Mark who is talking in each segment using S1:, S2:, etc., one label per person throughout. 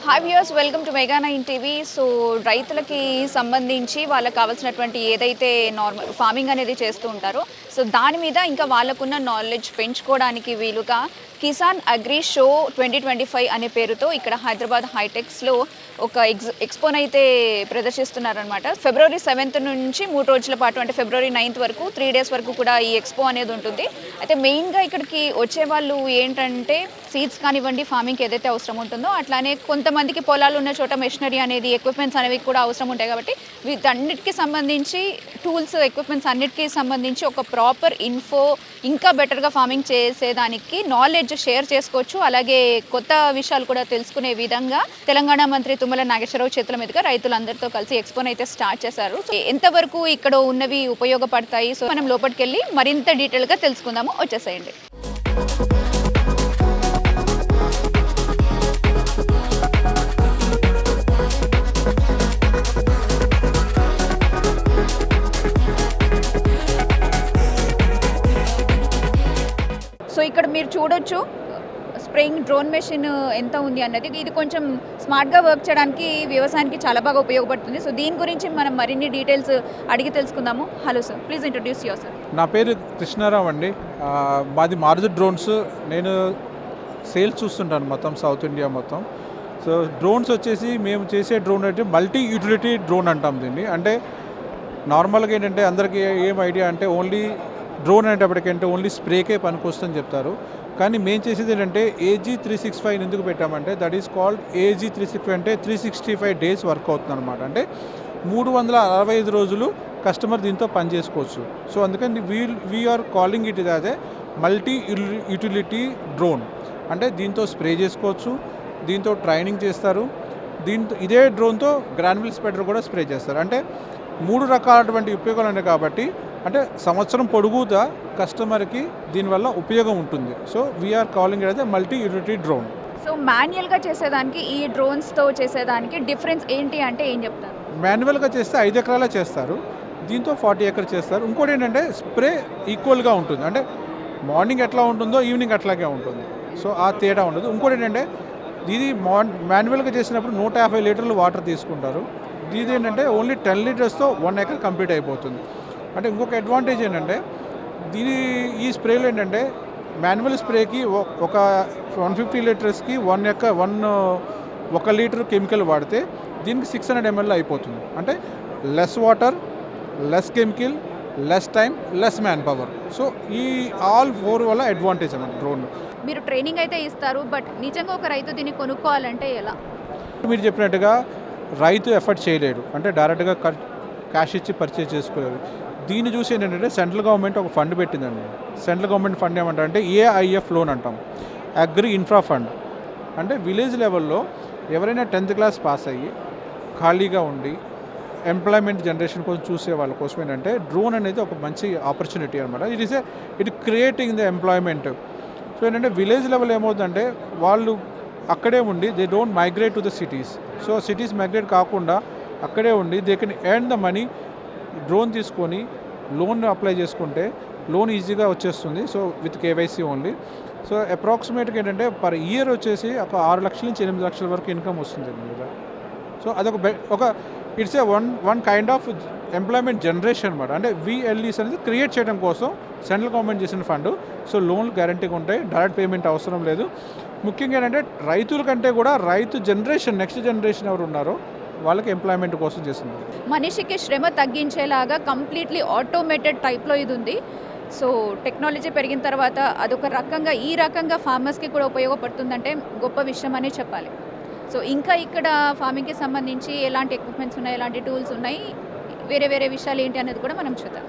S1: Hi viewers, welcome to mega 9 TV. So రైతులకి సంబంధించి వాళ్ళకి కావాల్సినటువంటి ఏదైతే నార్మల్ ఫార్మింగ్ అనేది చేస్తూ ఉంటారో సో దాని మీద ఇంకా వాళ్ళకున్న నాలెడ్జ్ పెంచుకోవడానికి వీలుగా కిసాన్ అగ్రి షో 2025 అనే పేరుతో ఇక్కడ హైదరాబాద్ హైటెక్స్లో ఒక ఎక్స్పోన్ అయితే ప్రదర్శిస్తున్నారనమాట. ఫిబ్రవరి 7th నుంచి 3 రోజుల పాటు, అంటే ఫిబ్రవరి 9th వరకు 3 days వరకు కూడా ఈ ఎక్స్పో అనేది ఉంటుంది. అయితే మెయిన్గా ఇక్కడికి వచ్చే వాళ్ళు ఏంటంటే సీడ్స్ కానివ్వండి, ఫార్మింగ్కి ఏదైతే అవసరం ఉంటుందో అట్లానే కొంతమందికి పొలాలు ఉన్న చోట మెషినరీ అనేది, ఎక్విప్మెంట్స్ అనేవి కూడా అవసరం ఉంటాయి. కాబట్టి వీటన్నిటికీ సంబంధించి టూల్స్, ఎక్విప్మెంట్స్ అన్నిటికీ సంబంధించి ఒక ప్రాపర్ ఇన్ఫో, ఇంకా బెటర్గా ఫార్మింగ్ చేసేదానికి నాలెడ్జ్ షేర్ చేసుకోవచ్చు. అలాగే కొత్త విషయాలు కూడా తెలుసుకునే విధంగా తెలంగాణ మంత్రి తుమ్మల నాగేశ్వరరావు చేతుల మీదుగా రైతులందరితో కలిసి ఎక్స్పోన్ అయితే స్టార్ట్ చేశారు. ఎంతవరకు ఇక్కడ ఉన్నవి ఉపయోగపడతాయి, సో మనం లోపలికి వెళ్ళి మరింత డీటెయిల్గా తెలుసుకుందాము. వచ్చేసేయండి. సో ఇక్కడ మీరు చూడొచ్చు స్ప్రేయింగ్ డ్రోన్ మెషిన్ ఎంత ఉంది అన్నది. ఇది కొంచెం స్మార్ట్గా వర్క్ చేయడానికి, వ్యవసాయానికి చాలా బాగా ఉపయోగపడుతుంది. సో దీని గురించి మనం మరిన్ని డీటెయిల్స్ అడిగి తెలుసుకుందాము. Hello sir, please introduce your self.
S2: నా పేరు కృష్ణారావు అండి. మాది మారుతి డ్రోన్స్. నేను సేల్స్ చూస్తుంటాను మొత్తం సౌత్ ఇండియా మొత్తం. సో డ్రోన్స్ వచ్చేసి మేము చేసే డ్రోన్ అంటే మల్టీ యూటిలిటీ డ్రోన్ అంటాం దీన్ని. అంటే నార్మల్గా ఏంటంటే అందరికీ ఏం ఐడియా అంటే ఓన్లీ డ్రోన్ అనేటప్పటికంటే ఓన్లీ స్ప్రేకే పనికొస్తుందని చెప్తారు. కానీ మేము చేసేది ఏంటంటే AG365 ఎందుకు పెట్టామంటే దట్ ఈస్ కాల్డ్ AG365. అంటే 365 days వర్క్ అవుతుంది అనమాట. అంటే 365 రోజులు కస్టమర్ దీంతో పని చేసుకోవచ్చు. సో అందుకని we're calling it as a multi utility drone. అంటే దీంతో స్ప్రే చేసుకోవచ్చు, దీంతో ట్రైనింగ్ చేస్తారు, ఇదే డ్రోన్తో గ్రాన్యుల్ స్ప్రెడర్ కూడా స్ప్రే చేస్తారు. అంటే 3 రకాలటువంటి ఉపయోగాలు ఉన్నాయి. కాబట్టి అంటే సంవత్సరం పొడుగుతా కస్టమర్కి దీనివల్ల ఉపయోగం ఉంటుంది. So we're calling it as a multi utility drone.
S1: So మాన్యువల్గా చేసేదానికి ఈ డ్రోన్స్తో చేసేదానికి డిఫరెన్స్ ఏంటి అంటే ఏం చెప్తారు?
S2: మాన్యువల్గా చేస్తే 5 ఎకరాలే చేస్తారు, దీంతో 40 acres చేస్తారు. ఇంకోటి ఏంటంటే స్ప్రే ఈక్వల్గా ఉంటుంది. అంటే మార్నింగ్ ఎట్లా ఉంటుందో ఈవినింగ్ అట్లాగే ఉంటుంది. సో ఆ తేడా ఉండదు. ఇంకోటి ఏంటంటే ఇది మాన్యువల్గా చేసినప్పుడు 150 లీటర్లు వాటర్ తీసుకుంటారు. ఇది ఏంటంటే ఓన్లీ 10 లీటర్స్తో 1 acre కంప్లీట్ అయిపోతుంది. అంటే ఇంకొక అడ్వాంటేజ్ ఏంటంటే ఈ స్ప్రేలో ఏంటంటే మాన్యువల్ స్ప్రేకి ఒక 150 లీటర్స్కి 1 లీటర్ కెమికల్ వాడితే దీనికి 600 ml అయిపోతుంది. అంటే less water, less chemical, less time, less man power. So ఈ ఆల్ 4 వల్ల అడ్వాంటేజ్ అన్నమాట డ్రోన్.
S1: మీరు ట్రైనింగ్ అయితే ఇస్తారు, బట్ నిజంగా ఒక రైతు దీన్ని కొనుక్కోవాలంటే ఎలా?
S2: మీరు చెప్పినట్టుగా రైతు ఎఫర్ట్ చేయలేడు. అంటే డైరెక్ట్గా క్యాష్ ఇచ్చి పర్చేజ్ చేసుకోలేరు. దీన్ని చూసి ఏంటంటే సెంట్రల్ గవర్నమెంట్ ఒక ఫండ్ పెట్టిందండి. సెంట్రల్ గవర్నమెంట్ ఫండ్ ఏమంటారంటే AIF లోన్ అంటాం, అగ్రి ఇన్ఫ్రా ఫండ్. అంటే విలేజ్ లెవెల్లో ఎవరైనా 10th class పాస్ అయ్యి ఖాళీగా ఉండి ఎంప్లాయ్మెంట్ జనరేషన్ కోసం చూసే వాళ్ళ కోసం ఏంటంటే డ్రోన్ అనేది ఒక మంచి ఆపర్చునిటీ అనమాట. It creating the employment. So ఏంటంటే విలేజ్ లెవెల్ ఏమవుతుందంటే వాళ్ళు అక్కడే ఉండి they don't migrate to the cities. So cities migrate కాకుండా అక్కడే ఉండి they can earn the money. Drone తీసుకొని లోన్ అప్లై చేసుకుంటే లోన్ ఈజీగా వచ్చేస్తుంది. So with KYC only. So అప్రాక్సిమేట్గా ఏంటంటే పర్ ఇయర్ వచ్చేసి ఒక 6 లక్షల నుంచి 8 లక్షల వరకు ఇన్కమ్ వస్తుంది మీద. సో అదొక it's a one kind of employment generation అనమాట. అంటే VLEs అనేది క్రియేట్ చేయడం కోసం సెంట్రల్ గవర్నమెంట్ చేసిన ఫండ్. సో లోన్లు గ్యారంటీగా ఉంటాయి, డైరెక్ట్ పేమెంట్ అవసరం లేదు. ముఖ్యంగా ఏంటంటే రైతుల కంటే కూడా రైతు జనరేషన్, నెక్స్ట్ జనరేషన్ ఎవరు ఉన్నారో వాళ్ళకి ఎంప్లాయ్మెంట్ కోసం చేస్తున్నారు.
S1: మనిషికి శ్రమ తగ్గించేలాగా కంప్లీట్లీ ఆటోమేటెడ్ టైప్లో ఇది ఉంది. సో టెక్నాలజీ పెరిగిన తర్వాత అదొక రకంగా ఈ రకంగా ఫార్మర్స్కి కూడా ఉపయోగపడుతుందంటే గొప్ప విషయం అనే చెప్పాలి. సో ఇంకా ఇక్కడ ఫార్మింగ్కి సంబంధించి ఎలాంటి ఎక్విప్మెంట్స్ ఉన్నాయి, ఎలాంటి టూల్స్ ఉన్నాయి, వేరే వేరే విషయాలు ఏంటి అనేది కూడా మనం చూద్దాం.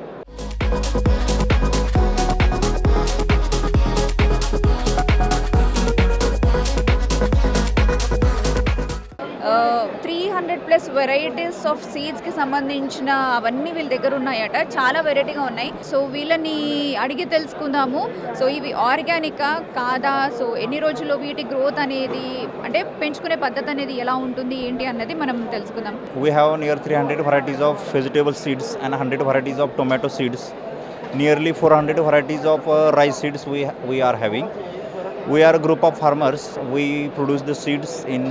S1: 300+ వెరైటీస్ ఆఫ్ సీడ్స్కి సంబంధించిన అవన్నీ వీళ్ళ దగ్గర ఉన్నాయట. చాలా వెరైటీగా ఉన్నాయి. సో వీళ్ళని అడిగి తెలుసుకుందాము. సో ఇవి ఆర్గానికా కాదా, సో ఎన్ని రోజుల్లో వీటి గ్రోత్ అనేది, అంటే పెంచుకునే పద్ధతి అనేది ఎలా ఉంటుంది ఏంటి అన్నది మనం తెలుసుకుందాం.
S3: We have near 300 varieties of vegetable seeds and 100 varieties of tomato seeds. Nearly 400 varieties of rice seeds we are having. We are a group of farmers. We produce the seeds in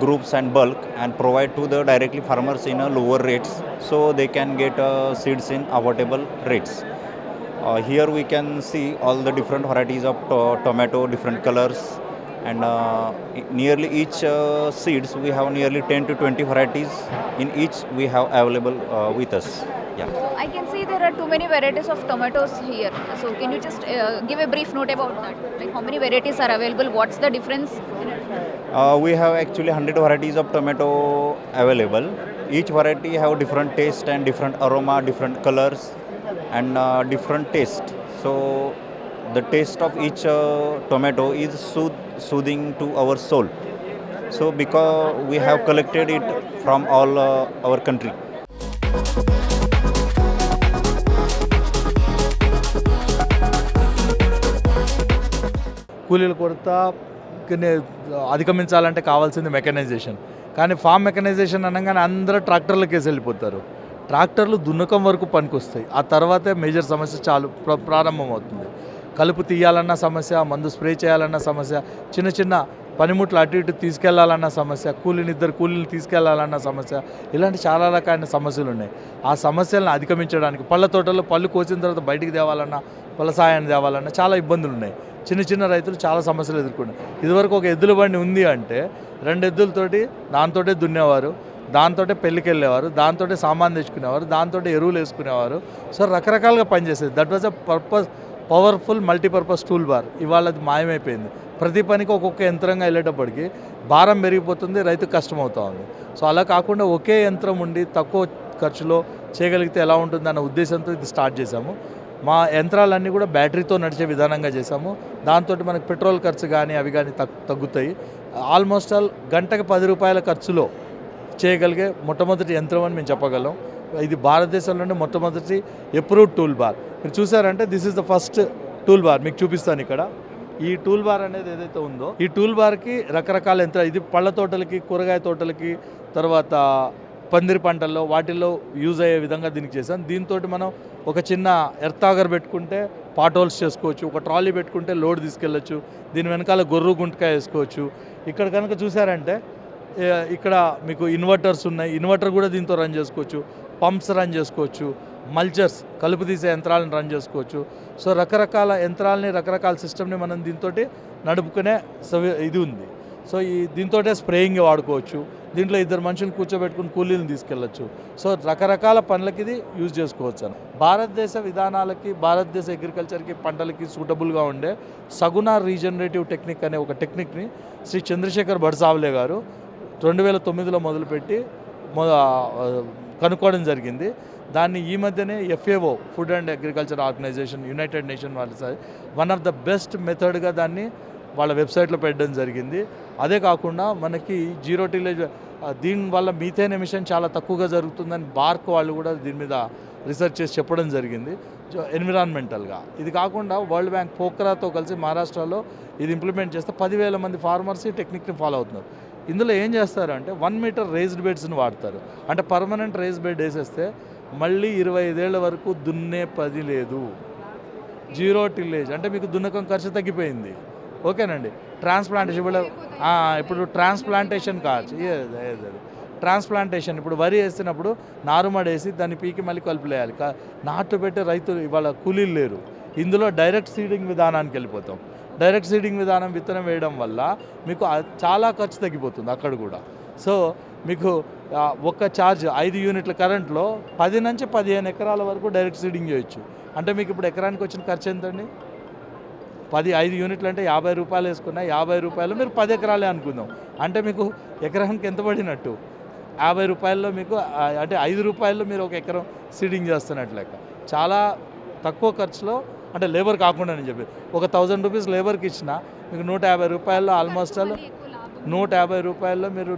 S3: groups and bulk and provide to the directly farmers in a lower rates, so they can get seeds in affordable rates. Here we can see all the different varieties of tomato, different colors, and nearly each seeds we have nearly 10 to 20 varieties in each we have available with us. Yeah.
S1: I can see there are too many varieties of tomatoes here. So can you just give a brief note about that? Like how many varieties are available? What's the difference?
S3: We have actually 100 varieties of tomato available. Each variety have different taste and different aroma, different colors, and different taste. So the taste of each tomato is soothing to our soul. So because we have collected it from all our country.
S4: కూలీల కొరత అధిగమించాలంటే కావాల్సింది mechanisation. కానీ form mechanisation అనగానే అందరూ ట్రాక్టర్లకేసి వెళ్ళిపోతారు. ట్రాక్టర్లు దున్నకం వరకు పనికొస్తాయి, ఆ తర్వాతే మేజర్ సమస్య ప్రారంభమవుతుంది. కలుపు తీయాలన్న సమస్య, మందు స్ప్రే చేయాలన్న సమస్య, చిన్న చిన్న పనిముట్లు అటు ఇటు తీసుకెళ్లాలన్న సమస్య, ఇద్దరు కూలీలు తీసుకెళ్లాలన్న సమస్య, ఇలాంటి చాలా రకాల సమస్యలు ఉన్నాయి. ఆ సమస్యలను అధిగమించడానికి పళ్ళ తోటల్లో పళ్ళు కోసిన తర్వాత బయటికి తేవాలన్నా, ఫలసాయాన్ని తేవాలన్నా చాలా ఇబ్బందులు ఉన్నాయి. చిన్న చిన్న రైతులు చాలా సమస్యలు ఎదుర్కొన్నారు. ఇదివరకు ఒక ఎద్దుల బండి ఉంది అంటే 2 ఎద్దులతోటి దాంతోటే దున్నేవారు, దాంతోటే పెళ్ళికి వెళ్ళేవారు, దాంతోటే సామాన్ తెచ్చుకునేవారు, దాంతోటే ఎరువులు వేసుకునేవారు. సో రకరకాలుగా పనిచేసేది. That was a powerful multipurpose tool bar. ఇవాళ అది మాయమైపోయింది. ప్రతి పనికి ఒక్కొక్క యంత్రంగా వెళ్ళేటప్పటికి భారం పెరిగిపోతుంది, రైతుకు కష్టమవుతూ ఉంది. సో అలా కాకుండా ఒకే యంత్రం ఉండి తక్కువ ఖర్చులో చేయగలిగితే ఎలా ఉంటుంది అన్న ఉద్దేశంతో ఇది స్టార్ట్ చేశాము. మా యంత్రాలన్నీ కూడా బ్యాటరీతో నడిచే విధానంగా చేశాము. దాంతో మనకు పెట్రోల్ ఖర్చు కానీ అవి కానీ తగ్గుతాయి. ఆల్మోస్ట్ ఆల్ గంటకు 10 రూపాయల ఖర్చులో చేయగలిగే మొట్టమొదటి యంత్రం అని మేము చెప్పగలం. ఇది భారతదేశంలోనే మొట్టమొదటి అప్రూవ్డ్ టూల్ బార్. మీరు చూసారంటే this is the first tool bar. మీకు చూపిస్తాను ఇక్కడ. ఈ టూల్ బార్ అనేది ఏదైతే ఉందో ఈ టూల్ బార్కి రకరకాల యంత్రాలు, ఇది పళ్ళ తోటలకి, కూరగాయ తోటలకి, తర్వాత పందిరి పంటల్లో వాటిల్లో యూజ్ అయ్యే విధంగా దీనికి చేశాను. దీంతో మనం ఒక చిన్న ఎర్తాగర్ పెట్టుకుంటే పాట్ హోల్స్ చేసుకోవచ్చు, ఒక ట్రాలీ పెట్టుకుంటే లోడ్ తీసుకెళ్ళచ్చు, దీని వెనకాల గొర్రు గుంటకాయ వేసుకోవచ్చు. ఇక్కడ కనుక చూసారంటే ఇక్కడ మీకు ఇన్వర్టర్స్ ఉన్నాయి, ఇన్వర్టర్ కూడా దీంతో రన్ చేసుకోవచ్చు, పంప్స్ రన్ చేసుకోవచ్చు, మల్చర్స్ కలుపు తీసే యంత్రాలను రన్ చేసుకోవచ్చు. సో రకరకాల యంత్రాలని, రకరకాల సిస్టమ్ని మనం దీంతో నడుపుకునే ఇది ఉంది. సో దీంతో స్ప్రేయింగ్ వాడుకోవచ్చు, దీంట్లో 2 మనుషులు కూర్చోబెట్టుకుని కూలీలను తీసుకెళ్ళచ్చు. సో రకరకాల పనులకి ఇది యూజ్ చేసుకోవచ్చు. భారతదేశ విధానాలకి, భారతదేశ అగ్రికల్చర్కి, పంటలకి సూటబుల్గా ఉండే సగుణ రీజనరేటివ్ టెక్నిక్ అనే ఒక టెక్నిక్ని శ్రీ చంద్రశేఖర్ బడ్సావలే గారు 2009లో మొదలుపెట్టి కనుక్కోవడం జరిగింది. దాన్ని ఈ మధ్యనే FAO, food and agriculture organization, united nation వాళ్ళు వన్ ఆఫ్ ద బెస్ట్ మెథడ్గా దాన్ని వాళ్ళ వెబ్సైట్లో పెట్టడం జరిగింది. అదే కాకుండా మనకి జీరో టిలేజ్, దీనివల్ల మీథేన్ ఎమిషన్ చాలా తక్కువగా జరుగుతుందని బార్క్ వాళ్ళు కూడా దీని మీద రీసెర్చ్ చేసి చెప్పడం జరిగింది ఎన్విరాన్మెంటల్గా. ఇది కాకుండా వరల్డ్ బ్యాంక్ పోఖ్రాతో కలిసి మహారాష్ట్రలో ఇది ఇంప్లిమెంట్ చేస్తే 10,000 మంది ఫార్మర్స్ ఈ టెక్నిక్ని ఫాలో అవుతున్నారు. ఇందులో ఏం చేస్తారంటే 1 మీటర్ రేజ్డ్ బెడ్స్ని వాడతారు. అంటే పర్మనెంట్ రేజ్ బెడ్ వేసేస్తే మళ్ళీ 25 ఏళ్ల వరకు దున్నే పని లేదు. జీరో టిల్లేజ్ అంటే మీకు దున్నకం ఖర్చు తగ్గిపోయింది. ఓకేనండి. ట్రాన్స్ప్లాంటేషన్ ఇప్పుడు ట్రాన్స్ప్లాంటేషన్ కావచ్చు, ట్రాన్స్ప్లాంటేషన్ ఇప్పుడు వరి వేసినప్పుడు నారుమడేసి దాన్ని పీకి మళ్ళీ కలుపులేయాలి. నాటు పెట్టే రైతులు ఇవాళ కూలీలు లేరు. ఇందులో డైరెక్ట్ సీడింగ్ విధానానికి వెళ్ళిపోతాం. డైరెక్ట్ సీడింగ్ విధానం విత్తనం వేయడం వల్ల మీకు చాలా ఖర్చు తగ్గిపోతుంది అక్కడ కూడా. సో మీకు ఒక ఛార్జ్ 5 యూనిట్ల కరెంట్లో 10 నుంచి 15 ఎకరాల వరకు డైరెక్ట్ సీడింగ్ చేయొచ్చు. అంటే మీకు ఇప్పుడు ఎకరానికి వచ్చిన ఖర్చు ఎంతండి? 5 యూనిట్లు అంటే 50 రూపాయలు వేసుకున్నా, 50 రూపాయలు మీరు 10 ఎకరాలే అనుకుందాం. అంటే మీకు ఎకరానికి ఎంత పడినట్టు? 50 రూపాయల్లో మీకు అంటే 5 రూపాయల్లో మీరు ఒక ఎకరం సీడింగ్ చేస్తున్నట్లు లెక్క. చాలా తక్కువ ఖర్చులో, అంటే లేబర్ కాకుండా అని చెప్పి ఒక 1000 రూపీస్ లేబర్కి ఇచ్చినా మీకు 150 రూపాయల్లో ఆల్మోస్ట్ 150 రూపాయల్లో మీరు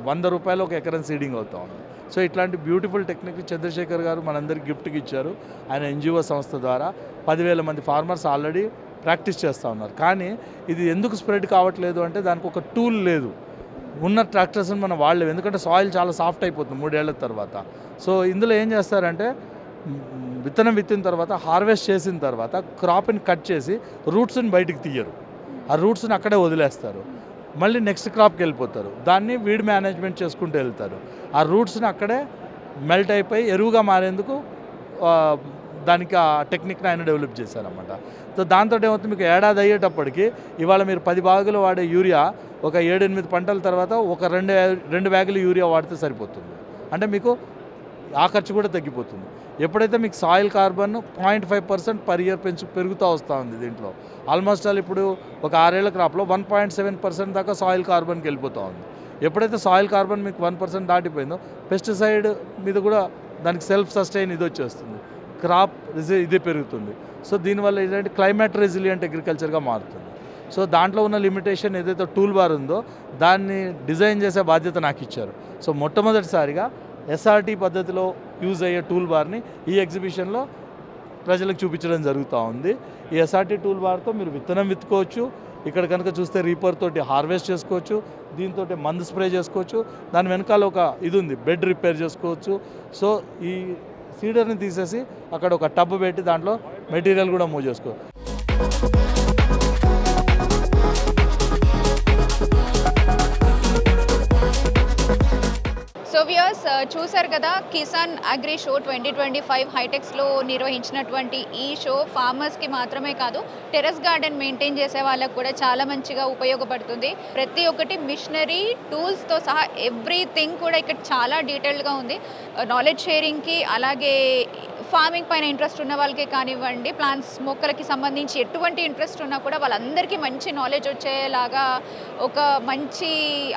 S4: 100 రూపాయలు ఒక ఎకరం సీడింగ్ అవుతా ఉంది. సో ఇట్లాంటి బ్యూటిఫుల్ టెక్నిక్ చంద్రశేఖర్ గారు మనందరికీ గిఫ్ట్కి ఇచ్చారు. ఆయన NGO సంస్థ ద్వారా 10,000 మంది ఫార్మర్స్ ఆల్రెడీ ప్రాక్టీస్ చేస్తూ ఉన్నారు. కానీ ఇది ఎందుకు స్ప్రెడ్ కావట్లేదు అంటే దానికి ఒక టూల్ లేదు. ఉన్న ట్రాక్టర్స్ని మనం వాడలేము, ఎందుకంటే సాయిల్ చాలా సాఫ్ట్ అయిపోతుంది 3 ఏళ్ల తర్వాత. సో ఇందులో ఏం చేస్తారంటే విత్తనం విత్తిన తర్వాత హార్వెస్ట్ చేసిన తర్వాత క్రాప్ని కట్ చేసి రూట్స్ని బయటికి తీయరు, ఆ రూట్స్ని అక్కడే వదిలేస్తారు. మళ్ళీ నెక్స్ట్ క్రాప్కి వెళ్ళిపోతారు. దాన్ని వీడ్ మేనేజ్మెంట్ చేసుకుంటూ వెళ్తారు. ఆ రూట్స్ని అక్కడే మెల్ట్ అయిపోయి ఎరువుగా మారేందుకు దానికి ఆ టెక్నిక్ని ఆయన డెవలప్ చేశారన్నమాట. సో దాంతో ఏమవుతుంది, మీకు ఏడాది అయ్యేటప్పటికి ఇవాళ మీరు 10 బ్యాగులు వాడే యూరియా ఒక 7-8 పంటల తర్వాత ఒక 2 బ్యాగులు యూరియా వాడితే సరిపోతుంది. అంటే మీకు ఆ ఖర్చు కూడా తగ్గిపోతుంది. ఎప్పుడైతే మీకు సాయిల్ కార్బన్ 0.5% పర్ ఇయర్ పెరుగుతూ వస్తూ ఉంది. దీంట్లో ఆల్మోస్ట్ ఆల్ ఇప్పుడు ఒక 6 ఏళ్ల క్రాప్లో 1.7% దాకా సాయిల్ కార్బన్కి వెళ్ళిపోతూ ఉంది. ఎప్పుడైతే సాయిల్ కార్బన్ మీకు 1% దాటిపోయిందో పెస్టిసైడ్ మీద కూడా దానికి సెల్ఫ్ సస్టైన్ ఇది వచ్చేస్తుంది, క్రాప్ ఇది పెరుగుతుంది. సో దీనివల్ల ఏంటంటే క్లైమేట్ రెసిలియంట్ అగ్రికల్చర్గా మారుతుంది. సో దాంట్లో ఉన్న లిమిటేషన్ ఏదైతే టూల్ బార్ ఉందో దాన్ని డిజైన్ చేసే బాధ్యత నాకు ఇచ్చారు. సో మొట్టమొదటిసారిగా ఎస్ఆర్టీ పద్ధతిలో యూజ్ అయ్యే టూల్ బార్ని ఈ ఎగ్జిబిషన్లో ప్రజలకు చూపించడం జరుగుతూ ఉంది. ఈ ఎస్ఆర్టీ టూల్ బార్తో మీరు విత్తనం విత్తుకోవచ్చు, ఇక్కడ కనుక చూస్తే రీపర్ తోటి హార్వెస్ట్ చేసుకోవచ్చు, దీంతో మందు స్ప్రే చేసుకోవచ్చు, దాని వెనకాల ఒక ఇది ఉంది బెడ్ రిపేర్ చేసుకోవచ్చు. సో ఈ సీడర్ని తీసేసి అక్కడ ఒక టబ్ పెట్టి దాంట్లో మెటీరియల్ కూడా మూవ్ చేసుకోవచ్చు.
S1: సో వ్యూయర్స్ చూశారు కదా, కిసాన్ అగ్రి షో 2025 హైటెక్స్లో నిర్వహించినటువంటి ఈ షో ఫార్మర్స్కి మాత్రమే కాదు, టెర్రస్ గార్డెన్ మెయింటైన్ చేసే వాళ్ళకు కూడా చాలా మంచిగా ఉపయోగపడుతుంది. ప్రతి ఒక్కటి మిషనరీ టూల్స్తో సహా ఎవ్రీథింగ్ కూడా ఇక్కడ చాలా డీటెయిల్డ్గా ఉంది. నాలెడ్జ్ షేరింగ్కి, అలాగే ఫార్మింగ్ పైన ఇంట్రెస్ట్ ఉన్న వాళ్ళకి కానివ్వండి, ప్లాంట్స్ మొక్కలకి సంబంధించి ఎటువంటి ఇంట్రెస్ట్ ఉన్నా కూడా వాళ్ళందరికీ మంచి నాలెడ్జ్ వచ్చేలాగా ఒక మంచి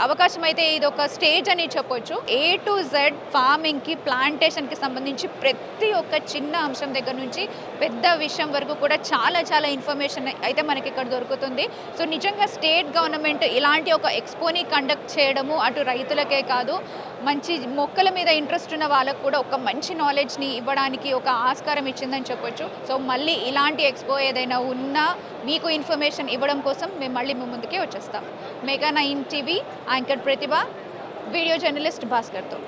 S1: అవకాశం అయితే ఇది ఒక స్టేజ్ అని చెప్పొచ్చు. A to Z ఫార్మింగ్కి, ప్లాంటేషన్కి సంబంధించి ప్రతి ఒక్క చిన్న అంశం దగ్గర నుంచి పెద్ద విషయం వరకు కూడా చాలా చాలా ఇన్ఫర్మేషన్ అయితే మనకి ఇక్కడ దొరుకుతుంది. సో నిజంగా స్టేట్ గవర్నమెంట్ ఇలాంటి ఒక ఎక్స్పోని కండక్ట్ చేయడము అటు రైతులకే కాదు, మంచి మొక్కల మీద ఇంట్రెస్ట్ ఉన్న వాళ్ళకు కూడా ఒక మంచి నాలెడ్జ్ని ఇవ్వడానికి ఒక ఆస్కారం ఇచ్చిందని చెప్పొచ్చు. సో మళ్ళీ ఇలాంటి ఎక్స్పో ఏదైనా ఉన్నా మీకు ఇన్ఫర్మేషన్ ఇవ్వడం కోసం మేము మళ్ళీ మీ ముందుకే వచ్చేస్తాం. మెగా 9 టీవీ యాంకర్ ప్రతిభ, వీడియో జర్నలిస్ట్ భాస్కర్తో.